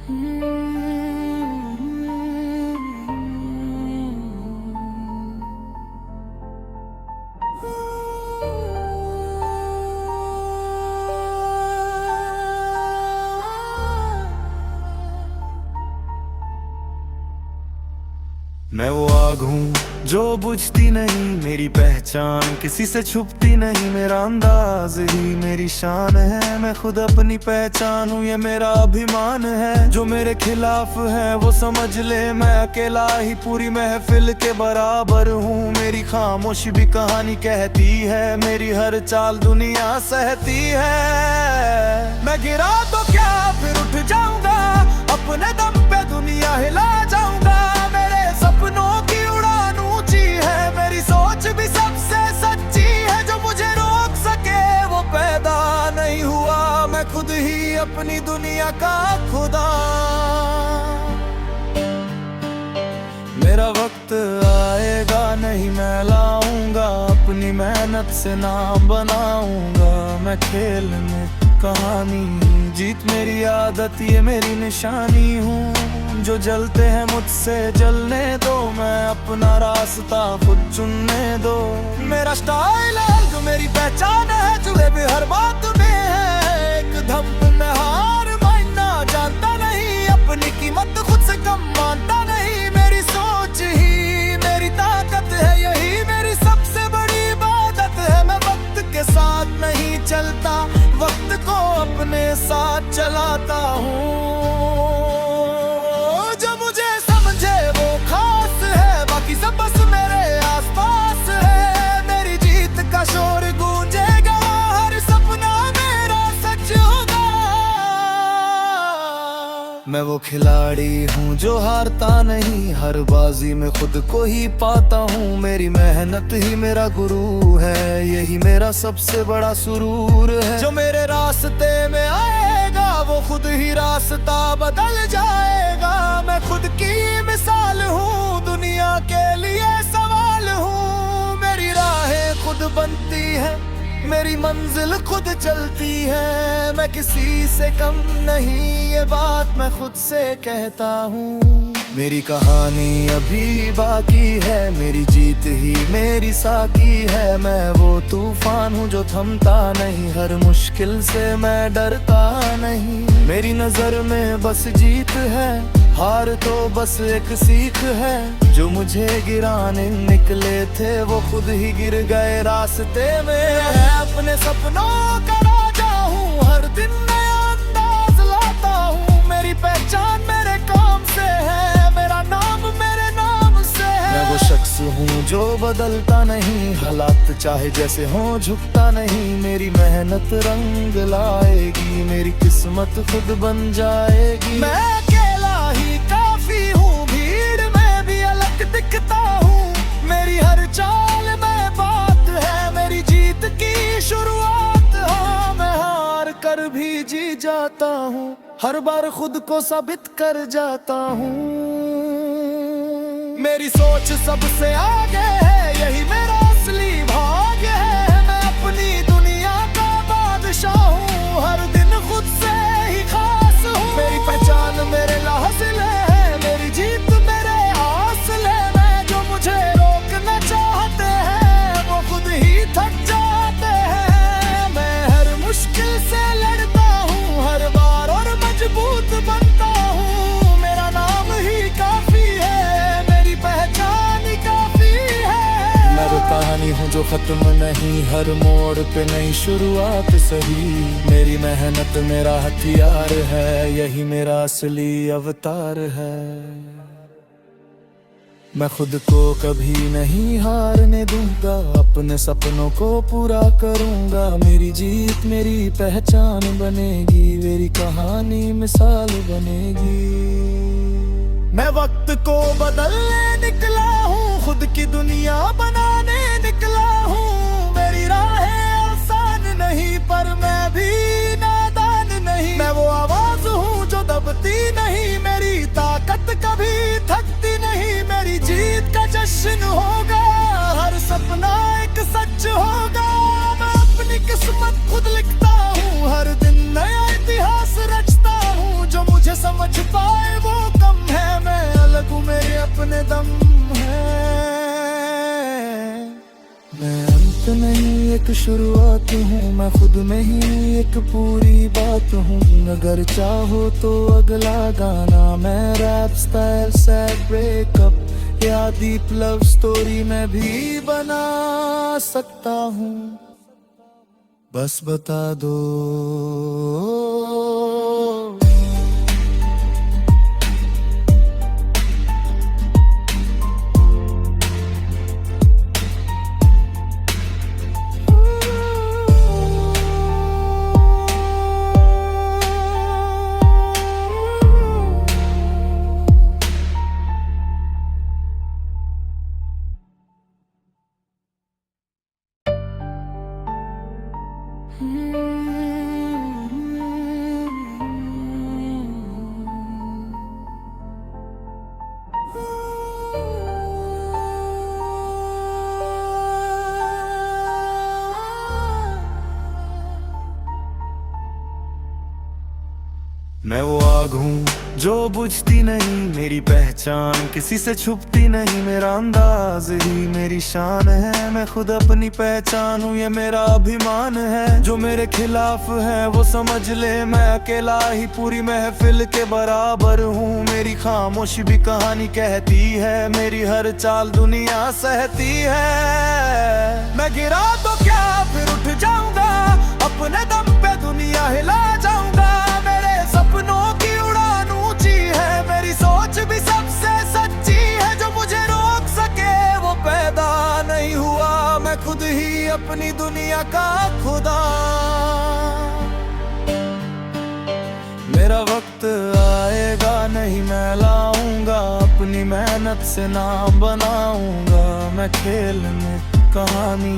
मैं वो आग हूँ जो बुझती नहीं, मेरी पहचान किसी से छुपती नहीं। मेरा अंदाज ही मेरी शान है, मैं खुद अपनी पहचान हूँ, ये मेरा अभिमान है। जो मेरे खिलाफ है वो समझ ले, मैं अकेला ही पूरी महफिल के बराबर हूँ। मेरी खामोशी भी कहानी कहती है, मेरी हर चाल दुनिया सहती है। मैं गिरा तो क्या फिर उठ जाऊंगा, अपने दम पे दुनिया हिला जाऊंगा। मेरे सपनों की उड़ान ऊंची है, मेरी सोच भी सबसे सच्ची है। जो मुझे रोक सके वो पैदा नहीं हुआ, मैं खुद ही अपनी दुनिया का खुदा। मेरा वक्त आएगा नहीं मैं लाऊंगा, अपनी मेहनत से नाम बनाऊंगा। मैं खेल में कहानी, जीत मेरी आदत, ये मेरी निशानी हूँ। जो जलते हैं मुझसे जलने दो, मैं अपना रास्ता खुद चुनने दो। मेरा स्टाइल है जो मेरी पहचान है, जुड़े भी हर बात में है। एकदम मैं हार मानना जानता नहीं, अपनी कीमत खुद से कम मानता नहीं। मेरी सोच ही मेरी ताकत है, यही मेरी सबसे बड़ी इबादत है। मैं वक्त के साथ नहीं चलता, वक्त को अपने साथ चलाता हूँ। जो मुझे समझे वो खास है, बाकी सब बस मेरे आसपास है। मेरी जीत का शोर गूंजेगा, हर सपना मेरा सच होगा। मैं वो खिलाड़ी हूँ जो हारता नहीं, हर बाजी में खुद को ही पाता हूँ। मेरी मेहनत ही मेरा गुरु है, यही मेरा सबसे बड़ा सुरूर है। जो मेरे रास्ते में आएगा वो खुद ही रास्ता बदल जाएगा। मैं खुद की मिसाल हूँ, दुनिया के लिए सवाल हूँ। मेरी राहें खुद बनती है, मेरी मंजिल खुद चलती है। मैं किसी से कम नहीं, ये बात मैं खुद से कहता हूँ। मेरी कहानी अभी बाकी है, मेरी जीत ही मेरी साकी है। मैं वो तूफान हूँ जो थमता नहीं, हर मुश्किल से मैं डरता नहीं। मेरी नजर में बस जीत है, हार तो बस एक सीख है। जो मुझे गिराने निकले थे वो खुद ही गिर गए रास्ते में। मैं अपने सपनों का राजा हूँ, हर दिन नया अंदाज लाता हूँ। मेरी पहचान मेरे काम से है, मेरा नाम मेरे नाम से है। मैं वो शख्स हूँ जो बदलता नहीं, हालात चाहे जैसे हों झुकता नहीं। मेरी मेहनत रंग लाएगी, मेरी किस्मत खुद बन जाएगी। मैं अकेला ही काफी हूँ, भीड़ में भी अलग दिखता हूँ। मेरी हर चाल में बात है, मेरी जीत की शुरुआत। हाँ मैं हार कर भी जी जाता हूँ, हर बार खुद को साबित कर जाता हूँ। मेरी सोच सबसे आगे है, यही मेरा असली भाग्य है। मैं अपनी दुनिया का बादशाह हूँ, हर दिन खुद से ही खास हूँ। मेरी पहचान मेरे हासिल है, मेरी जीत मेरे हासिल है। मैं जो मुझे रोकना चाहते हैं वो खुद ही थक जाते हैं। मैं हर मुश्किल से लड़ता हूँ, हर बार और मजबूत बनता हूँ। मेरा नाम ही काफी है, मेरी पहचान ही काफी है। मैं वो कहानी हूँ जो खत्म नहीं, हर मोड़ पे नई शुरुआत सही। मेरी मेहनत मेरा हथियार है, यही मेरा असली अवतार है। मैं खुद को कभी नहीं हारने दूंगा, अपने सपनों को पूरा करूंगा। मेरी जीत मेरी पहचान बनेगी, मेरी कहानी मिसाल बनेगी। मैं वक्त को बदलने निकला हूँ, खुद की दुनिया बनाने निकला हूँ। मेरी राहें आसान नहीं पर मैं भी नादान नहीं। मैं वो आवाज हूँ जो दबती नहीं, मेरी ताकत कभी थकती नहीं। मेरी जीत का जश्न होगा, हर सपना एक सच होगा। मैं अपनी किस्मत खुद लिखता हूँ, हर दिन नया इतिहास रचता हूँ। जो मुझे समझ पा अंत नहीं एक शुरुआत हूँ, मैं खुद में ही एक पूरी बात हूँ। अगर चाहो तो अगला गाना मैं रैप स्टाइल सैड ब्रेकअप या डीप लव स्टोरी में भी बना सकता हूँ, बस बता दो। मैं वो आग हूँ जो बुझती नहीं, मेरी पहचान किसी से छुपती नहीं। मेरा अंदाज ही मेरी शान है, मैं खुद अपनी पहचान हूँ, ये मेरा अभिमान है। जो मेरे खिलाफ है वो समझ ले, मैं अकेला ही पूरी महफिल के बराबर हूँ। मेरी खामोशी भी कहानी कहती है, मेरी हर चाल दुनिया सहती है। मैं गिरा तो क्या फिर उठ जाऊंगा, अपने दम पे दुनिया हिला जाऊंगा। मेरे सपनों की उड़ान ऊंची है, मेरी सोच भी सबसे सच्ची है। जो मुझे रोक सके वो पैदा नहीं हुआ, मैं खुद ही अपनी दुनिया का खुदा। मेरा वक्त आएगा नहीं मैं लाऊंगा, अपनी मेहनत से नाम बनाऊंगा। मैं खेल में कहानी,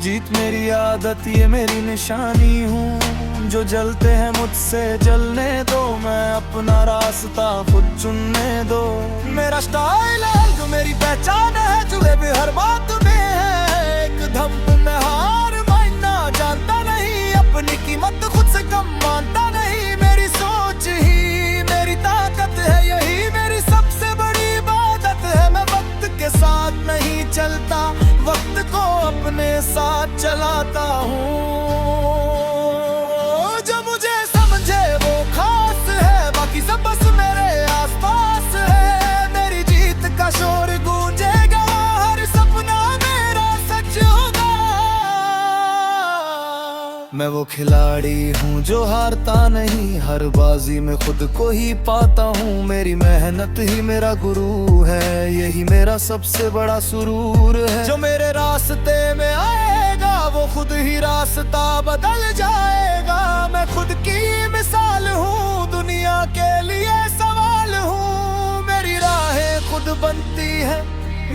जीत मेरी आदत ये मेरी निशानी हूँ। जो जलते हैं मुझसे जलने दो, मैं अपना रास्ता खुद चुनने दो। मेरा स्टाइल है जो मेरी पहचान है, जुड़े भी हर बात में है। एक धम में हार मानना जानता नहीं, अपनी कीमत खुद से कम मानता नहीं। मेरी सोच ही मेरी ताकत है, यही मेरी सबसे बड़ी इबादत है। मैं वक्त के साथ नहीं चलता, वक्त को अपने साथ चलाता हूँ। जो मुझे समझे वो खास है, बाकी सब बस मेरे आसपास है। मेरी जीत का शोर गूंजेगा, हर सपना मेरा सच होगा। मैं वो खिलाड़ी हूँ जो हारता नहीं, हर बाजी में खुद को ही पाता हूँ। मेरी मेहनत ही मेरा गुरु है, यही मेरा सबसे बड़ा सुरूर है। जो मेरे रास्ते में आएगा वो खुद ही रास्ता बदल जाएगा। मैं खुद की मिसाल हूँ, दुनिया के लिए सवाल हूँ। मेरी राहें खुद बनती है,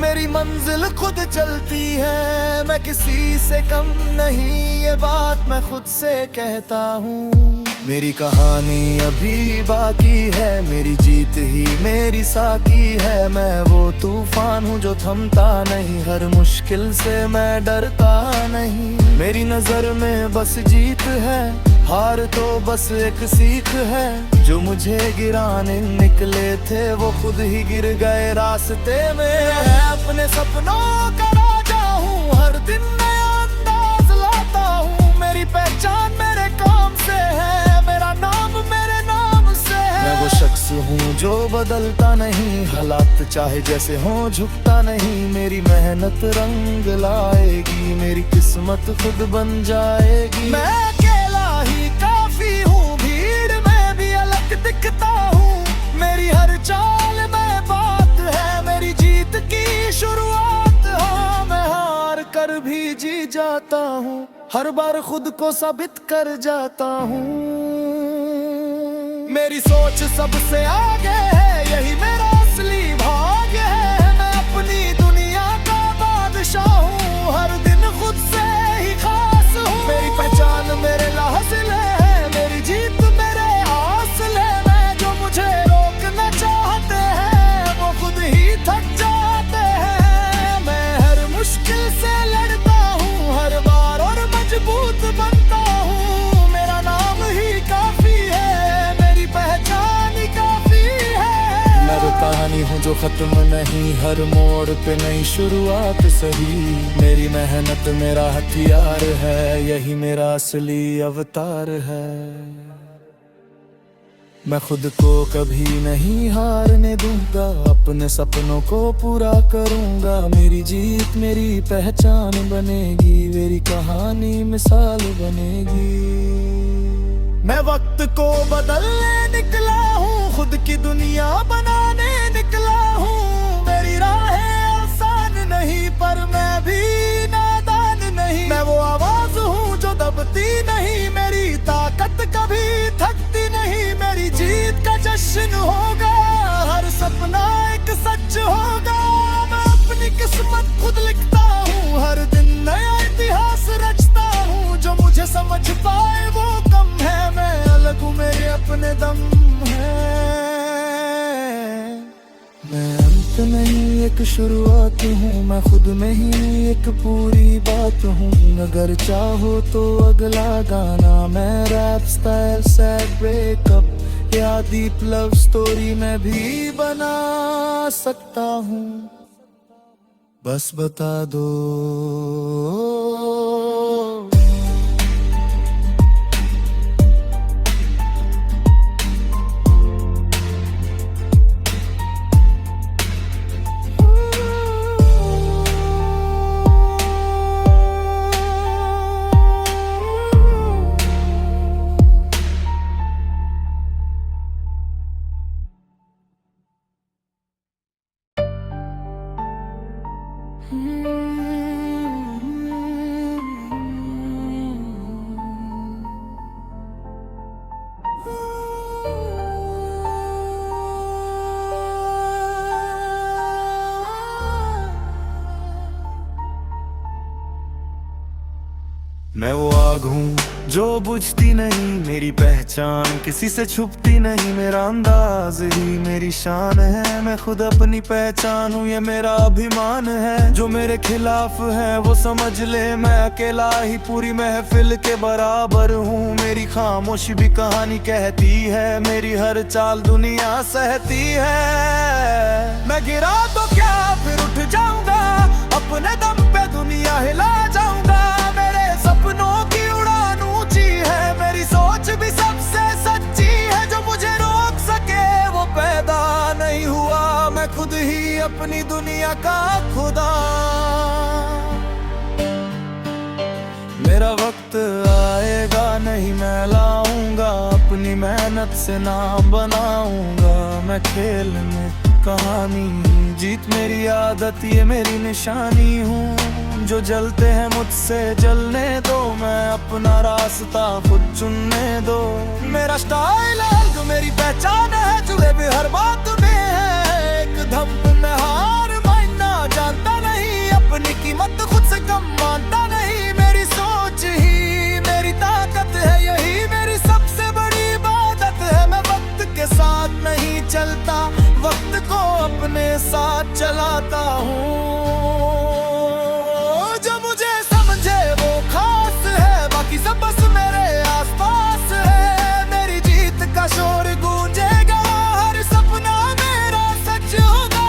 मेरी मंजिल खुद चलती है। मैं किसी से कम नहीं, ये बात मैं खुद से कहता हूँ। मेरी कहानी अभी बाकी है, मेरी जीत ही मेरी साकी है। मैं वो तूफान हूँ जो थमता नहीं, हर मुश्किल से मैं डरता नहीं। मेरी नजर में बस जीत है, हार तो बस एक सीख है। जो मुझे गिराने निकले थे वो खुद ही गिर गए रास्ते में। अपने सपनों का राजा हूँ, हर दिन नया अंदाज लाता हूँ। मेरी पहचान मेरे काम से है, मेरा नाम मेरे नाम से है। मैं वो शख्स हूँ जो बदलता नहीं, हालात चाहे जैसे हो झुकता नहीं। मेरी मेहनत रंग लाएगी, मेरी किस्मत खुद बन जाएगी। मैं अकेला ही काफी हूँ, भीड़ में भी अलग दिखता हूँ। मेरी हर चाल में बात है, मेरी जीत की शुरुआत। हाँ मैं हार कर भी जी जाता हूँ, हर बार खुद को साबित कर जाता हूँ। मेरी सोच सबसे आगे है, यही मेरा असली भाग्य है। मैं अपनी दुनिया का बादशाह हूँ, हर दिन खुद से ही खास हूँ। मेरी पहचान मेरे हासिल है, मेरी जीत मेरे हासिल है। मैं जो मुझे रोकना चाहते हैं वो खुद ही थक जाते हैं। मैं हर मुश्किल से लड़ता हूँ, हर बार और मजबूत बनता हूँ। मेरा नाम ही काफी है, मेरी पहचान ही काफी है। मैं वो कहानी हूँ जो खत्म नहीं, हर मोड़ पे नई शुरुआत सही। मेरी मेहनत मेरा हथियार है, यही मेरा असली अवतार है। मैं खुद को कभी नहीं हारने दूंगा, अपने सपनों को पूरा करूंगा। मेरी जीत मेरी पहचान बनेगी, मेरी कहानी मिसाल बनेगी। मैं वक्त को बदलने निकला हूँ, खुद की दुनिया बनाने निकला हूँ। मेरी राहें आसान नहीं पर मैं भी नादान नहीं। मैं वो आवाज हूँ जो दबती नहीं, मेरी ताकत कभी थकती नहीं। मेरी जीत का जश्न होगा, हर सपना एक सच होगा। मैं अपनी किस्मत खुद लिखता हूँ, हर दिन नया इतिहास रचता हूँ। जो मुझे समझ पाए वो कम है, मैं अलग हूँ मेरे अपने दम है। मैं अंत नहीं एक शुरुआत हूँ, मैं खुद में ही एक पूरी बात हूँ। अगर चाहो तो अगला गाना मैं रैप स्टाइल सैड ब्रेकअप या डीप लव स्टोरी में भी बना सकता हूँ। बस बता दो। मैं वो आग हूँ जो बुझती नहीं, मेरी पहचान किसी से छुपती नहीं। मेरा अंदाज ही मेरी शान है, मैं खुद अपनी पहचान हूँ, ये मेरा अभिमान है। जो मेरे खिलाफ है वो समझ ले, मैं अकेला ही पूरी महफिल के बराबर हूँ। मेरी खामोशी भी कहानी कहती है, मेरी हर चाल दुनिया सहती है। मैं गिरा तो क्या फिर उठ जाऊंगा, अपने दम पे दुनिया हिला जाऊंगा। मेरे सपनों की उड़ान ऊंची है, मेरी सोच भी सबसे सच्ची है। जो मुझे रोक सके वो पैदा नहीं हुआ, मैं खुद ही अपनी दुनिया का खुदा। मेरा वक्त आएगा नहीं मैं लाऊंगा, अपनी मेहनत से नाम बनाऊंगा। मैं खेल में कहानी, जीत मेरी आदत ये मेरी निशानी हूँ। जो जलते हैं मुझसे जलने दो, मैं अपना रास्ता खुद चुनने दो। मेरा स्टाइल है जो मेरी पहचान है, जुड़े भी हर बात में है। एक दम पे मैं हार मानना जानता नहीं, अपनी कीमत खुद से कम मानता नहीं। मेरी सोच ही मेरी ताकत है, यही मेरी सबसे बड़ी इबादत है। मैं वक्त के साथ नहीं चलता, वक्त को अपने साथ चलाता हूँ। जो मुझे समझे वो खास है, बाकी सब बस मेरे आसपास है। मेरी जीत का शोर गूंजेगा, हर सपना मेरा सच होगा।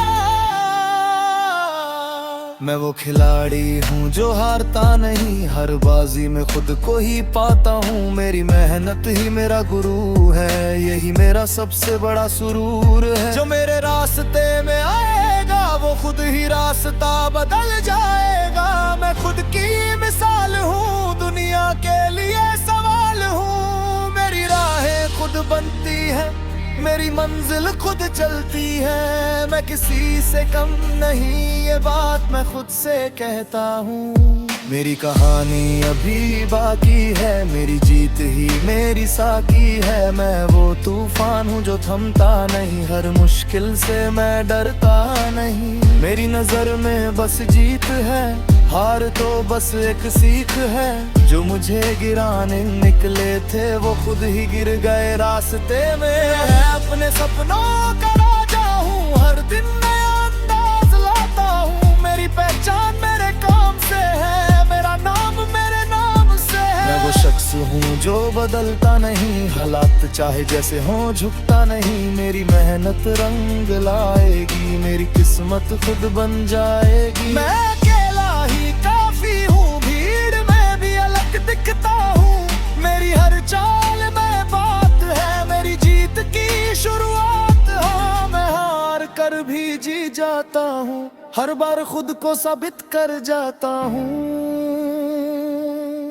मैं वो खिलाड़ी हूँ जो हारता नहीं, हर बाजी में खुद को ही पाता हूँ। मेरी मेहनत ही मेरा गुरु है, यही मेरा सबसे बड़ा सुरूर है। जो मेरे रास्ते में आएगा वो खुद ही रास्ता बदल जाएगा। मैं खुद की मिसाल हूँ, दुनिया के लिए सवाल हूँ। मेरी राहें खुद बनती है, मेरी मंजिल खुद चलती है। मैं किसी से कम नहीं, ये बात मैं खुद से कहता हूँ। मेरी कहानी अभी बाकी है, मेरी जीत ही मेरी साकी है। मैं वो तूफान हूँ जो थमता नहीं, हर मुश्किल से मैं डरता नहीं। मेरी नजर में बस जीत है, हार तो बस एक सीख है। जो मुझे गिराने निकले थे वो खुद ही गिर गए रास्ते में। अपने सपनों का राजा हूँ, हर दिन नया अंदाज लाता हूँ। मेरी पहचान मेरे काम से है, मेरा नाम मेरे नाम से है। मैं वो शख्स हूँ जो बदलता नहीं, हालात चाहे जैसे हों झुकता नहीं। मेरी मेहनत रंग लाएगी, मेरी किस्मत खुद बन जाएगी। मैं अकेला ही काफी हूँ, भीड़ में भी अलग दिखता हूँ। मेरी हर चाल में बात है, मेरी जीत की शुरुआत। हाँ, मैं हार कर भी जी जाता हूँ, हर बार खुद को साबित कर जाता हूँ।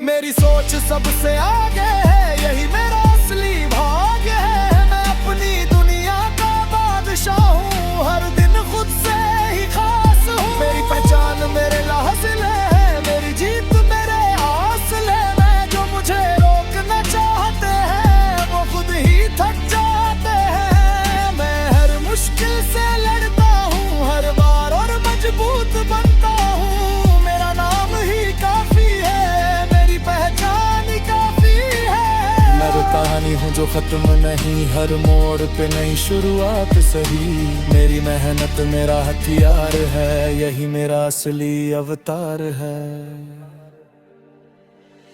मेरी सोच सबसे आगे है, यही मेरा असली भाग्य है। मैं अपनी दुनिया का बादशाह हूँ, हर दिन खुद से ही खास हूँ। मेरी पहचान मेरे हासिल है, मेरी जीत मेरे हासिल है। मैं जो मुझे रोकना चाहते हैं, वो खुद ही थक जाते हैं। मैं हर मुश्किल से लड़ता हूँ, हर बार और मजबूत बनता हूँ। मेरा नाम ही काफी है, मेरी पहचान ही काफी है। मैं वो कहानी हूँ जो खत्म नहीं, हर मोड़ पे नई शुरुआत सही। मेरी मेहनत मेरा हथियार है, यही मेरा असली अवतार है।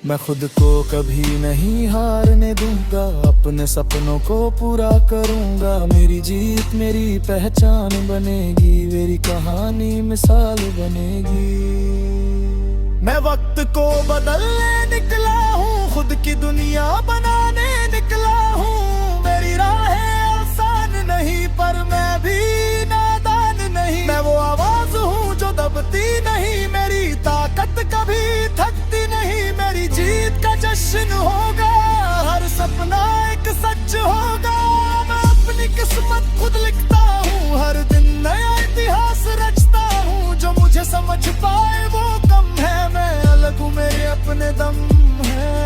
मैं खुद को कभी नहीं हारने दूंगा, अपने सपनों को पूरा करूंगा। मेरी जीत मेरी पहचान बनेगी, मेरी कहानी मिसाल बनेगी। मैं वक्त को बदलने निकला हूँ, खुद की दुनिया बनाने निकला हूँ। मेरी राहें आसान नहीं, पर मैं भी नादान नहीं। मैं वो आवाज हूँ जो दबती नहीं, मेरी ताकत कभी थकती नहीं। मेरी जीत का जश्न होगा, हर सपना एक सच होगा। मैं अपनी किस्मत खुद लिखता हूँ, हर दिन नया इतिहास रचता हूँ। जो मुझे समझ पाए वो कम है, मैं अलग हूँ, मेरे अपने दम है।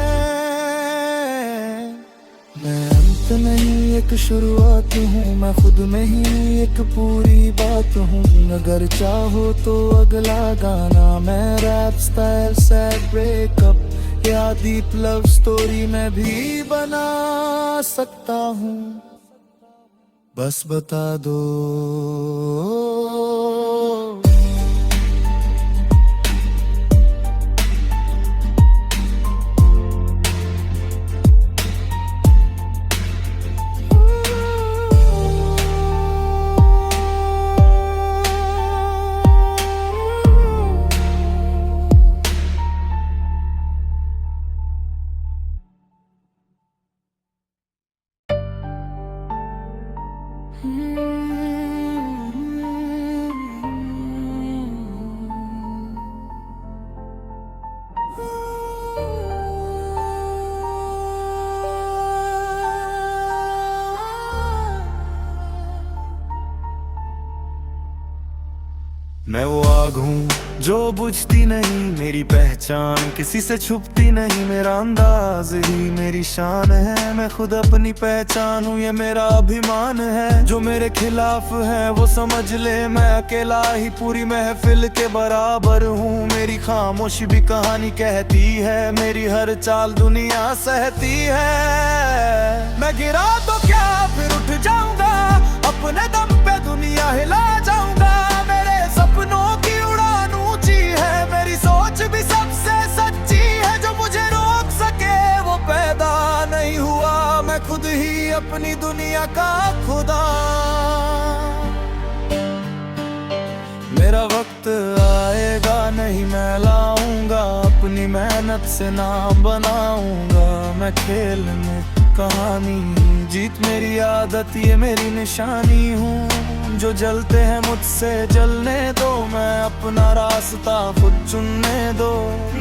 मैं अंत नहीं एक शुरुआत हूँ, मैं खुद में ही एक पूरी बात हूँ। अगर चाहो तो अगला गाना मैं रैप स्टाइल सैड ब्रेकअप या डीप लव स्टोरी में भी बना सकता हूँ। बस बता दो। मैं वो आग हूँ जो बुझती नहीं, मेरी पहचान किसी से छुपती नहीं। मेरा अंदाज ही मेरी शान है, मैं खुद अपनी पहचान हूँ, ये मेरा अभिमान है। जो मेरे खिलाफ है वो समझ ले, मैं अकेला ही पूरी महफिल के बराबर हूँ। मेरी खामोशी भी कहानी कहती है, मेरी हर चाल दुनिया सहती है। मैं गिरा तो क्या फिर उठ जाऊंगा, अपने दम पे दुनिया हिला जाऊंगा। मेरे सपनों की उड़ान ऊंची है, मेरी सोच भी सबसे सच्ची है। जो मुझे रोक सके वो पैदा नहीं हुआ, मैं खुद ही अपनी दुनिया का खुदा। मेरा वक्त आएगा नहीं मैं लाऊंगा, अपनी मेहनत से नाम बनाऊंगा। मैं खेल में कहानी, जीत मेरी आदत, ये मेरी निशानी हूँ। जो जलते हैं मुझसे जलने दो, मैं अपना रास्ता खुद चुनने दो।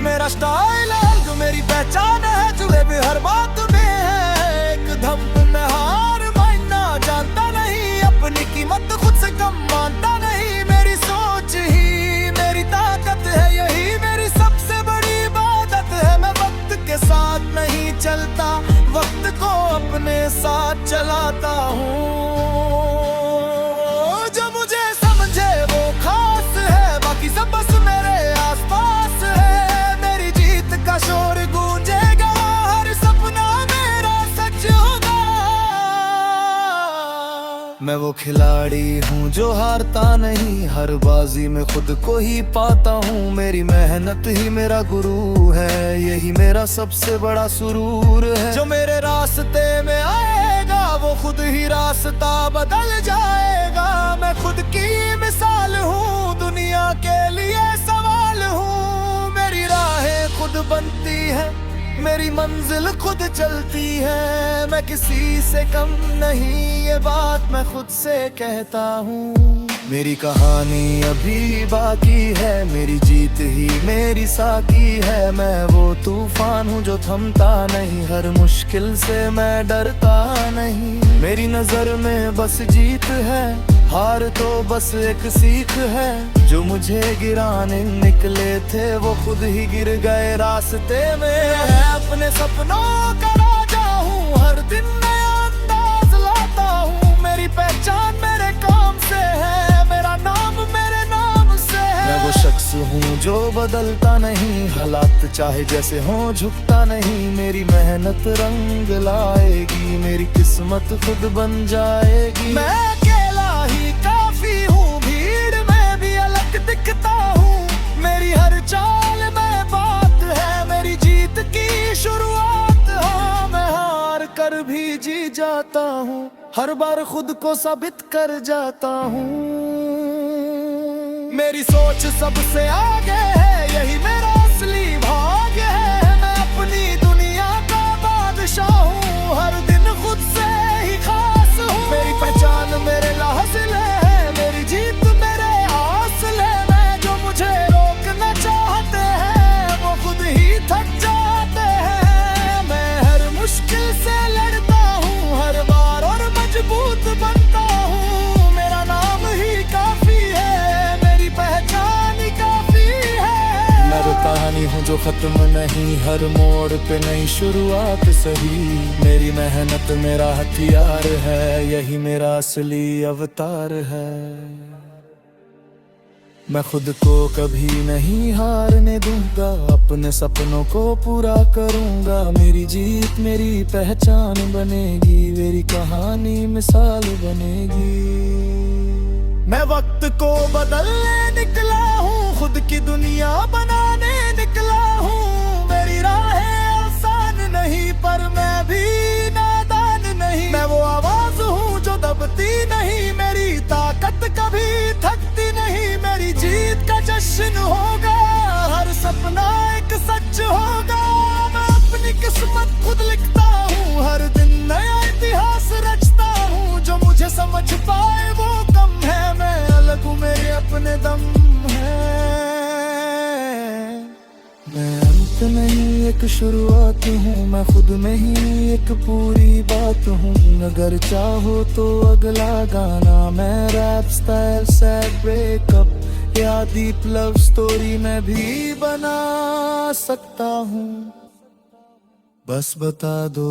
मेरा स्टाइल है जो मेरी पहचान है, जुड़े भी हर बात में है। एक दम में हार मानना जानता नहीं, अपनी कीमत खुद से कम मानता नहीं। मेरी सोच ही मेरी ताकत है, यही मेरी सबसे बड़ी इबादत है। मैं वक्त के साथ नहीं चलता, वक्त को अपने साथ चलाता हूँ। जो मुझे समझे वो खास है, बाकी सब बस मेरे आसपास है। मेरी जीत का शोर गूंजेगा, हर सपना मेरा सच होगा। मैं वो खिलाड़ी हूँ जो हारता नहीं, हर बाजी में खुद को ही पाता हूँ। मेरी मेहनत ही मेरा गुरु है, यही मेरा सबसे बड़ा सुरूर है। जो मेरे रास्ते में आएगा वो खुद ही रास्ता बदल जाएगा। मैं खुद की मिसाल हूँ, दुनिया के लिए सवाल हूँ। मेरी राहें खुद बनती है, मेरी मंजिल खुद चलती है। मैं किसी से कम नहीं, ये बात मैं खुद से कहता हूँ। मेरी कहानी अभी बाकी है, मेरी जीत ही मेरी साकी है। मैं वो तूफान हूँ जो थमता नहीं, हर मुश्किल से मैं डरता नहीं। मेरी नजर में बस जीत है, हार तो बस एक सीख है। जो मुझे गिराने निकले थे वो खुद ही गिर गए रास्ते में। अपने सपनों का राजा हूँ, हर दिन नया अंदाज लाता हूँ। मेरी पहचान मेरे काम से है, मेरा नाम मेरे नाम से है। मैं वो शख्स हूँ जो बदलता नहीं, हालात चाहे जैसे हों झुकता नहीं। मेरी मेहनत रंग लाएगी, मेरी किस्मत खुद बन जाएगी। मैं अकेला ही काफी हूँ, भीड़ में भी अलग दिखता हूँ। मेरी हर चाल में बात है, मेरी जीत की शुरुआत। हाँ, मैं हार कर भी जी जाता हूँ, हर बार खुद को साबित कर जाता हूँ। मेरी सोच सबसे आगे है, यही मेरा असली भाग्य है। मैं अपनी दुनिया का बादशाह हूँ, हर दिन खुद से ही खास हूँ। मेरी पहचान मेरे लाजिल है, मेरी जीत मेरे हासिल है। मैं जो मुझे रोकना चाहते हैं वो खुद ही थक जाते हैं। मैं हर मुश्किल से लड़ता हूँ, हर बार और मजबूत बनता हूँ। मेरा नाम ही काफी है, मेरी पहचान ही काफी है। मैं वो कहानी हूँ जो खत्म नहीं, हर मोड़ पे नई शुरुआत सही। मेरी मेहनत मेरा हथियार है, यही मेरा असली अवतार है। मैं खुद को कभी नहीं हारने दूंगा, अपने सपनों को पूरा करूंगा। मेरी जीत मेरी पहचान बनेगी, मेरी कहानी मिसाल बनेगी। मैं वक्त को बदलने निकला हूँ, खुद की दुनिया बनाने निकला हूँ। मेरी राहें आसान नहीं पर मैं भी नादान नहीं। मैं वो आवाज हूँ जो दबती नहीं, मेरी ताकत कभी थकती नहीं। मेरी जीत का जश्न होगा, हर सपना एक सच होगा। मैं अपनी किस्मत खुद लिखता हूँ, हर दिन नया इतिहास रचता हूँ। जो मुझे समझ पाए वो कम है, मैं अलग हूँ मेरे अपने दम है। मैं अंत नहीं एक शुरुआत हूँ, मैं खुद में ही एक पूरी बात हूँ। अगर चाहो तो अगला गाना मैं रैप स्टाइल सैड ब्रेकअप या डीप लव स्टोरी में भी बना सकता हूँ। बस बता दो।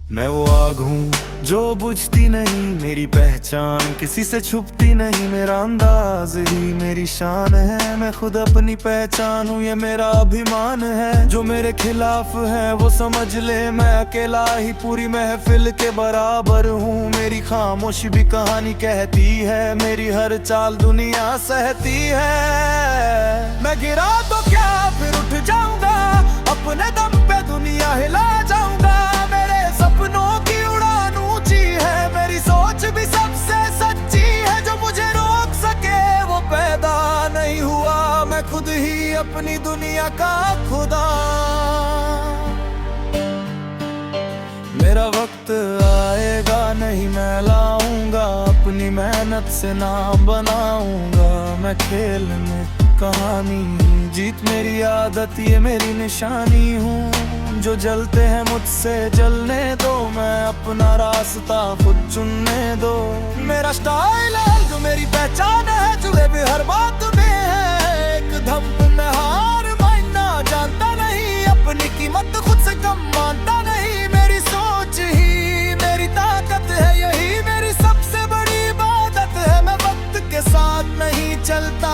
मैं वो आग हूँ जो बुझती नहीं, मेरी पहचान किसी से छुपती नहीं। मेरा अंदाज ही मेरी शान है, मैं खुद अपनी पहचान हूँ, ये मेरा अभिमान है। जो मेरे खिलाफ है वो समझ ले, मैं अकेला ही पूरी महफिल के बराबर हूँ। मेरी खामोशी भी कहानी कहती है, मेरी हर चाल दुनिया सहती है। मैं गिरा तो क्या फिर उठ जाऊंगा, अपने दम पे दुनिया हिला जाऊंगा। मेरे सपनों की उड़ान ऊंची है, मेरी सोच भी सबसे सच्ची है। जो मुझे रोक सके वो पैदा नहीं हुआ, मैं खुद ही अपनी दुनिया का खुदा। मेरा वक्त आए जाएगा नहीं, मैं लाऊंगा अपनी मेहनत से नाम बनाऊंगा। मैं खेल में कहानी, जीत मेरी आदत, ये मेरी निशानी हूँ। जो जलते हैं मुझसे जलने दो, मैं अपना रास्ता खुद चुनने दो। मेरा स्टाइल है जो मेरी पहचान है, जुड़े भी हर बात में है एक दम में हार मानना जानता नहीं, अपनी कीमत खुद से कम मानता नहीं। मेरी सोच ही मेरी ताकत है, यही मेरी सबसे बड़ी इबादत है। मैं वक्त के साथ नहीं चलता,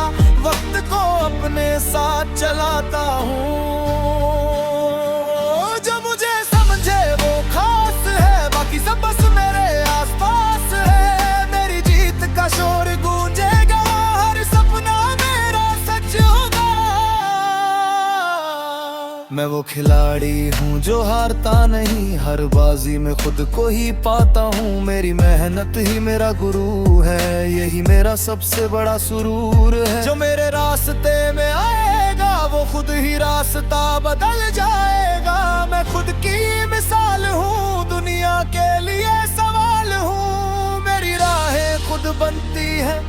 वक्त को अपने साथ चलाता हूँ। जो मुझे समझे वो खास है, बाकी सब बस मेरे आसपास है। मेरी जीत का शोर गूंजेगा, हर सपना मेरा सच होगा। मैं वो खिलाड़ी हूँ जो हारता नहीं, हर बाजी में खुद को ही पाता हूँ। मेरी मेहनत ही मेरा गुरु है, यही मेरा सबसे बड़ा सुरूर है। जो मेरे रास्ते में आएगा वो खुद ही रास्ता बदल जाएगा। मैं खुद की मिसाल हूँ, दुनिया के लिए सवाल हूँ। मेरी राहें खुद बनती है,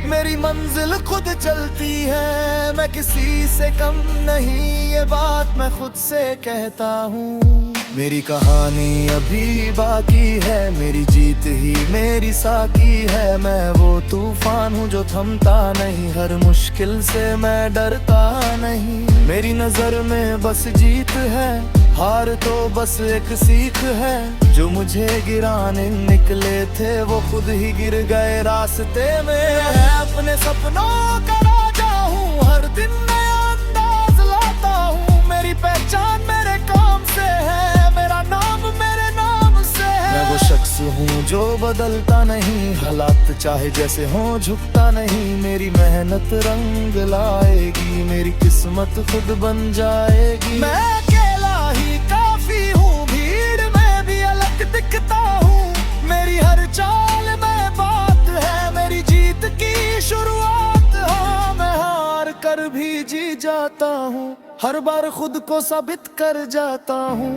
मेरी मंजिल खुद चलती है। मैं किसी से कम नहीं, ये बात मैं खुद से कहता हूँ। मेरी कहानी अभी बाकी है, मेरी जीत ही मेरी साकी है। मैं वो तूफान हूँ जो थमता नहीं, हर मुश्किल से मैं डरता नहीं। मेरी नजर में बस जीत है, हार तो बस एक सीख है। जो मुझे गिराने निकले थे वो खुद ही गिर गए रास्ते में। अपने सपनों का राजा हूँ, हर दिन नया अंदाज लाता हूँ। मेरी पहचान मेरे काम से है, मेरा नाम मेरे नाम से है। मैं वो शख्स हूँ जो बदलता नहीं, हालात चाहे जैसे हों झुकता नहीं। मेरी मेहनत रंग लाएगी, मेरी किस्मत खुद बन जाएगी। मैं अकेला ही काफी हूँ, भीड़ में भी अलग दिखता हूँ। मेरी हर चाल में बात है, मेरी जीत की शुरुआत। हाँ, मैं हार कर भी जी जाता हूँ, हर बार खुद को साबित कर जाता हूँ।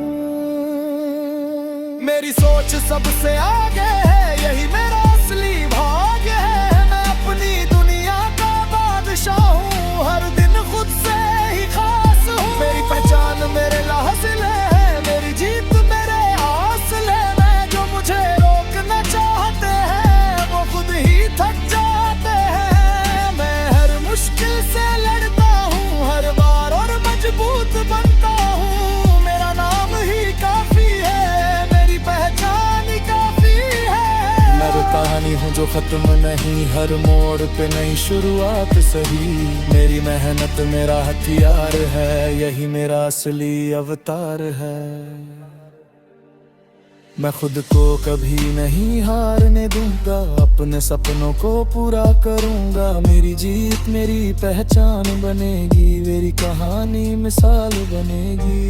मेरी सोच सबसे आगे है, यही मेरा असली भाग्य है। मैं अपनी दुनिया का बादशाह हूँ, हर दिन खुद से ही खास हूँ। मेरी पहचान मेरे लासिल है, मेरी जीत मेरे हासिल है। मैं जो मुझे रोकना चाहते हैं वो खुद ही थक जाते हैं। मैं हर मुश्किल से लड़ता हूँ, हर बार और मजबूत बनता हूँ। मेरा नाम ही काफी है, मेरी पहचान ही काफी है। मैं वो कहानी हूँ जो खत्म नहीं, हर मोड़ पे नई शुरुआत सही। मेरी मेहनत मेरा हथियार है, यही मेरा असली अवतार है। मैं खुद को कभी नहीं हारने दूंगा, अपने सपनों को पूरा करूंगा। मेरी जीत मेरी पहचान बनेगी, मेरी कहानी मिसाल बनेगी।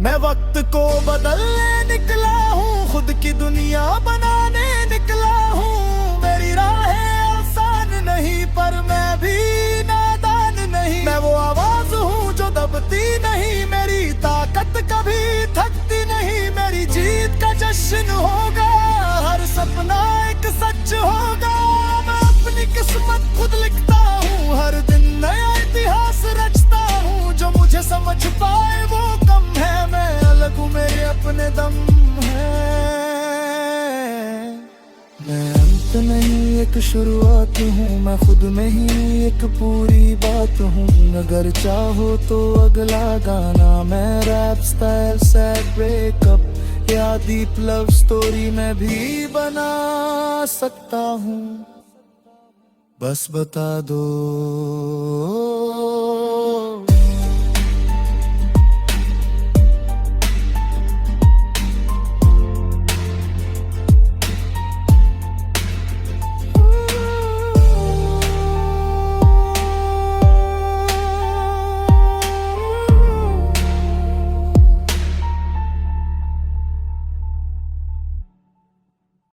मैं वक्त को बदलने निकला हूँ, खुद की दुनिया बनाने निकला हूँ। मेरी राहें आसान नहीं पर मैं भी नादान नहीं। मैं वो आवाज हूँ जो दबती नहीं, मेरी ताकत कभी थकती नहीं। मेरी जीत का जश्न होगा, हर सपना एक सच होगा। मैं अपनी किस्मत खुद लिखता हूँ, हर दिन नया इतिहास रचता हूँ। जो मुझे समझ पाए वो कम है, मैं अलग हूँ मेरे अपने दम है। मैं अंत नहीं एक शुरुआत हूँ, मैं खुद में ही एक पूरी बात हूँ। अगर चाहो तो अगला गाना मैं रैप स्टाइल सैड ब्रेकअप या डीप लव स्टोरी में भी बना सकता हूँ। बस बता दो